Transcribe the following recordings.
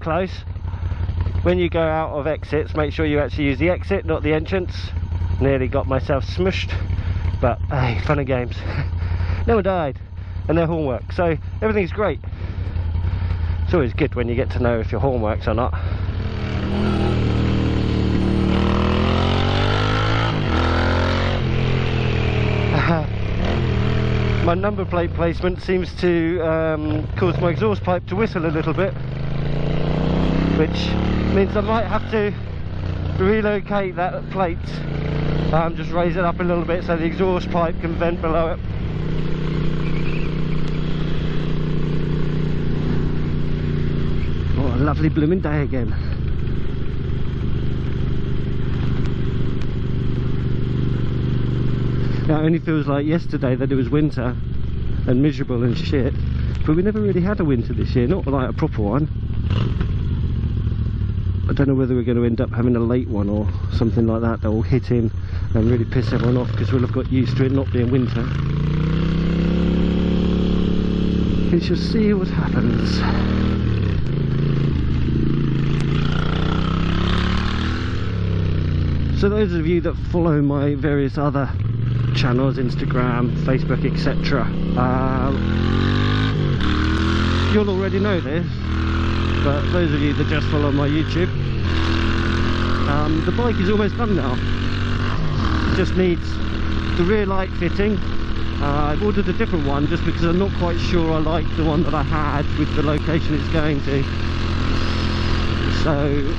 close. When you go out of exits, make sure you actually use the exit, not the entrance. Nearly got myself smushed, but hey, fun and games. No one died, and their horn works, so everything's great. It's always good when you get to know if your horn works or not. My number plate placement seems to cause my exhaust pipe to whistle a little bit, which means I might have to relocate that plate, just raise it up a little bit so the exhaust pipe can vent below it. What a lovely blooming day again. It only feels like yesterday that it was winter and miserable and shit, but we never really had a winter this year, not like a proper one. I don't know whether we're going to end up having a late one or something like that will hit in and really piss everyone off, because we'll have got used to it not being winter. We shall see what happens. So those of you that follow my various other channels, Instagram, Facebook, etc., you'll already know this, but those of you that just follow my YouTube, the bike is almost done now. It just needs the rear light fitting. I've ordered a different one just because I'm not quite sure I like the one that I had with the location it's going to. So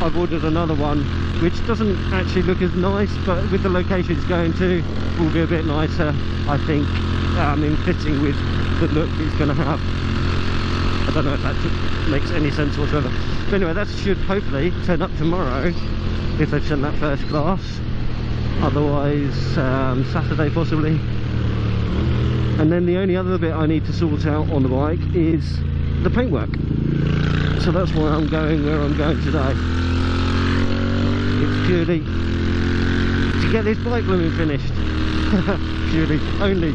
I've ordered another one which doesn't actually look as nice, but with the location it's going to will be a bit nicer, I think, in fitting with the look it's going to have. I don't know if that makes any sense whatsoever. But anyway, that should hopefully turn up tomorrow if they've sent that first class. Otherwise Saturday possibly. And then the only other bit I need to sort out on the bike is the paintwork. So that's why I'm going where I'm going today. It's purely to get this bike blooming finished. Purely, only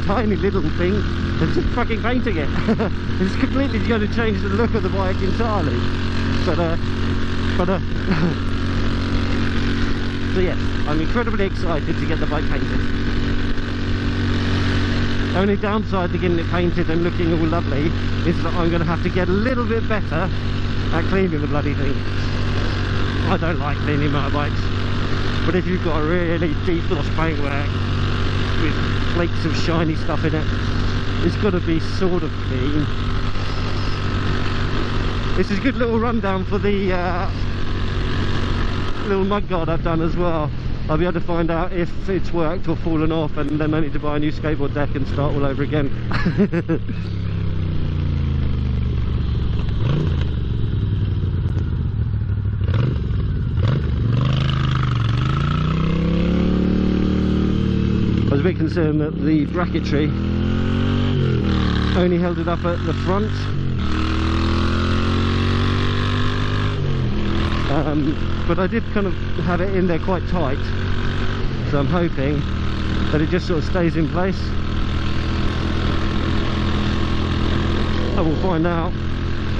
tiny little thing. It's just fucking painting it. It's completely going to change the look of the bike entirely. But so yes, I'm incredibly excited to get the bike painted. Only downside to getting it painted and looking all lovely is that I'm going to have to get a little bit better at cleaning the bloody thing. I don't like cleaning motorbikes, but if you've got a really deep gloss paintwork with flakes of shiny stuff in it, it's got to be sort of clean. This is a good little rundown for the little mudguard I've done as well. I'll be able to find out if it's worked or fallen off, and then I need to buy a new skateboard deck and start all over again. I was a bit concerned that the bracketry only held it up at the front. But I did kind of have it in there quite tight, so I'm hoping that it just sort of stays in place. I will find out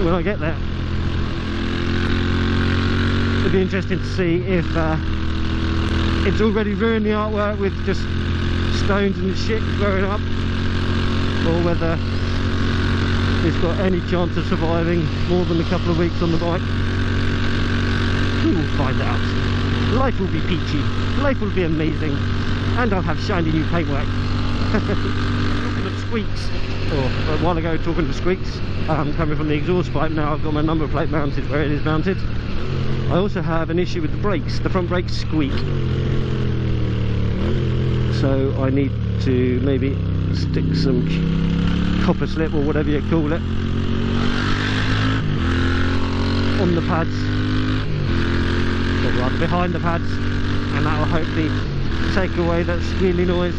when I get there. It'd be interesting to see if it's already ruined the artwork with just stones and shit growing up, or whether it's got any chance of surviving more than a couple of weeks on the bike. We will find out. Life will be peachy, life will be amazing, and I'll have shiny new paintwork. Talking of squeaks, or a while ago talking of squeaks, coming from the exhaust pipe. Now I've got my number plate mounted where it is mounted. I also have an issue with the brakes. The front brakes squeak, so I need to maybe stick some copper slip or whatever you call it on the pads, or rather behind the pads, and that will hopefully take away that squealy noise.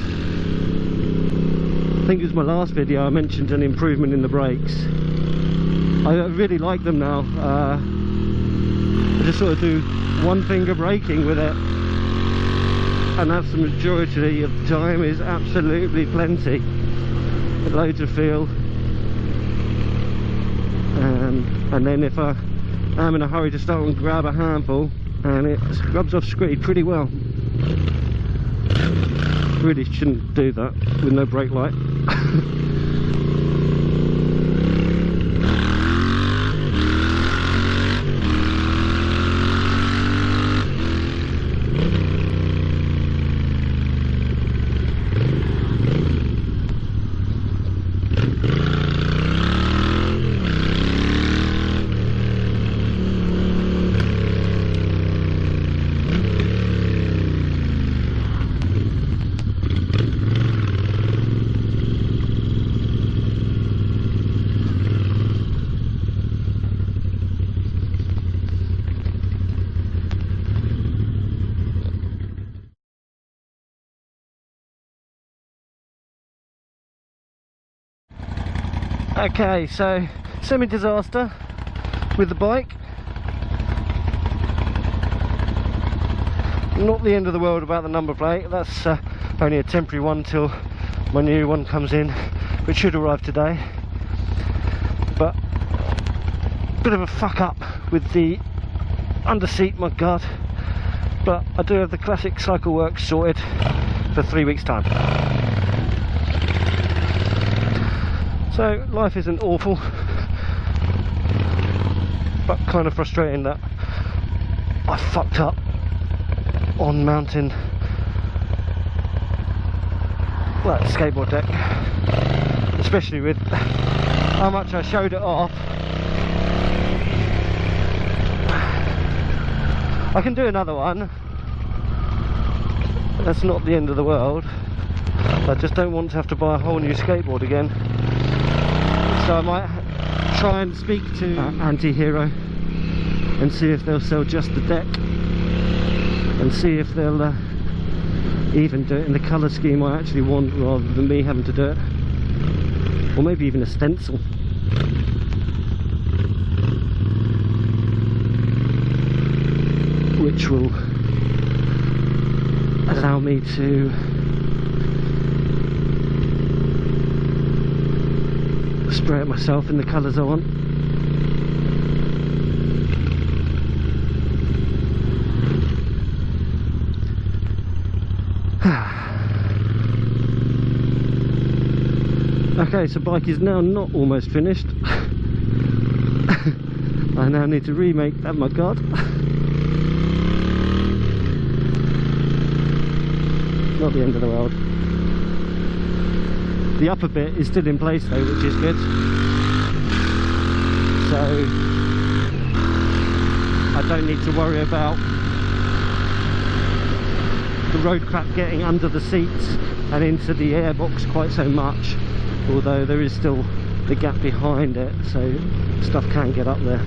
I think it was my last video I mentioned an improvement in the brakes. I really like them now. I just sort of do one finger braking with it, and that's the majority of the time is absolutely plenty. Loads of feel, and then if I am in a hurry to start and grab a handful, and it rubs off screen pretty well. Really shouldn't do that with no brake light. Okay, so semi-disaster with the bike. Not the end of the world about the number plate. That's only a temporary one till my new one comes in, which should arrive today. But bit of a fuck up with the under seat, my god. But I do have the classic cycle work sorted for 3 weeks' time. So life isn't awful, but kind of frustrating that I fucked up on mounting that skateboard deck, especially with how much I showed it off. I can do another one, that's not the end of the world. I just don't want to have to buy a whole new skateboard again. So I might try and speak to Anti-Hero and see if they'll sell just the deck, and see if they'll even do it in the colour scheme I actually want, rather than me having to do it, or maybe even a stencil. Which will allow me to spray it myself in the colours I want. Okay, so bike is now not almost finished. I now need to remake that, my god. Not the end of the world. The upper bit is still in place though, which is good. So I don't need to worry about the road crap getting under the seats and into the airbox quite so much, although there is still the gap behind it, so stuff can get up there.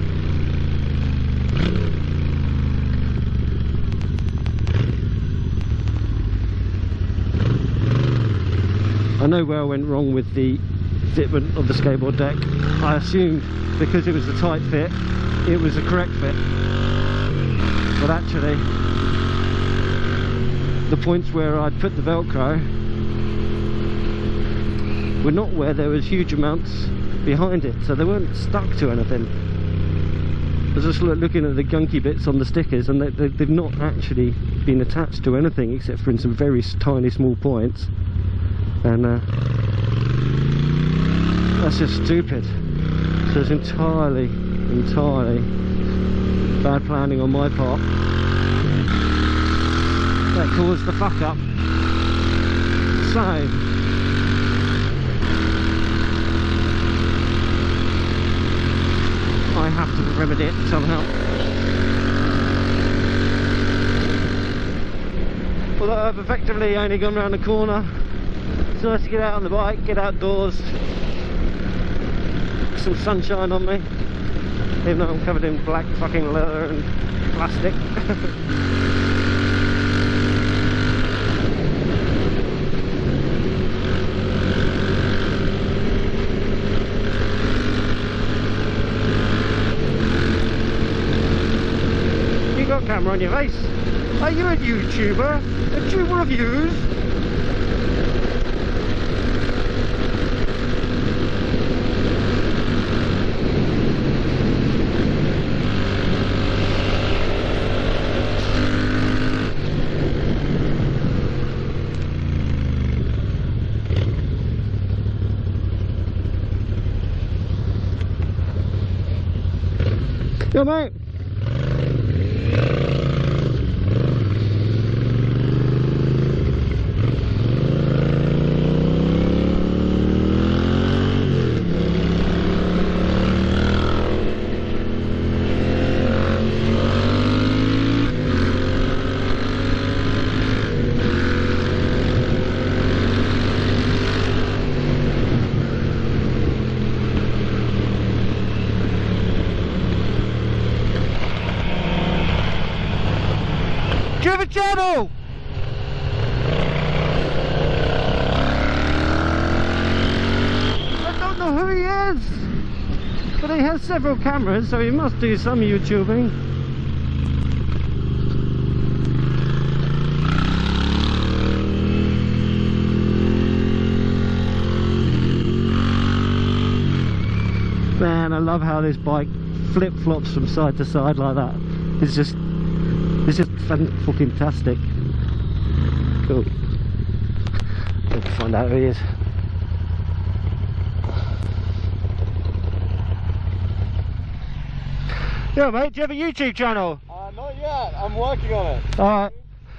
I know where I went wrong with the fitment of the skateboard deck. I assumed because it was a tight fit, it was a correct fit. But actually, the points where I'd put the Velcro were not where there was huge amounts behind it, so they weren't stuck to anything. I was just looking at the gunky bits on the stickers, and they've not actually been attached to anything except for in some very tiny small points. And that's just stupid. So it's entirely bad planning on my part that caused the fuck up. So I have to remedy it somehow. Although I've effectively only gone around the corner. It's nice to get out on the bike, get outdoors, some sunshine on me, even though I'm covered in black fucking leather and plastic. You got a camera on your face? Are you a YouTuber? A tuber of views? Come on. Driven channel! I don't know who he is, but he has several cameras, so he must do some YouTubing. Man, I love how this bike flip-flops from side to side like that. It's just fucking-tastic. Cool. Let's find out who he is. Yeah, mate, do you have a YouTube channel? Not yet, I'm working on it. Alright.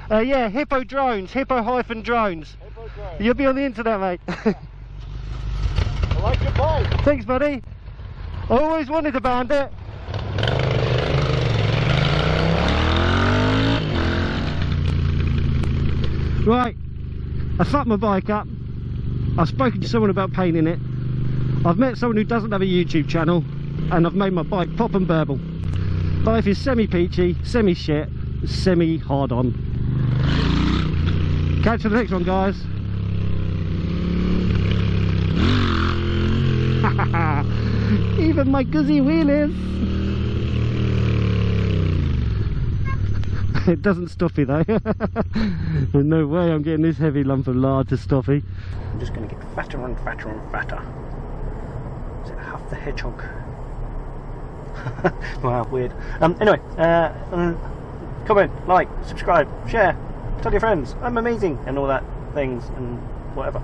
Yeah, Hippo-Drones, Hippo-Drones. Hippo-Drones. You'll be on the internet, mate. I like your bike. Thanks, buddy. I always wanted a Bandit. Right, I fucked my bike up. I've spoken to someone about painting it. I've met someone who doesn't have a YouTube channel, and I've made my bike pop and burble. Life is semi-peachy, semi-shit, semi-hard-on. Catch you the next one, guys. Even my guzzy wheelies. It doesn't stuffy though. There's no way I'm getting this heavy lump of lard to stuffy. I'm just going to get fatter and fatter and fatter. Is it half the hedgehog? Wow, weird. Anyway, comment, like, subscribe, share, tell your friends I'm amazing and all that things and whatever.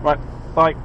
Right, bye.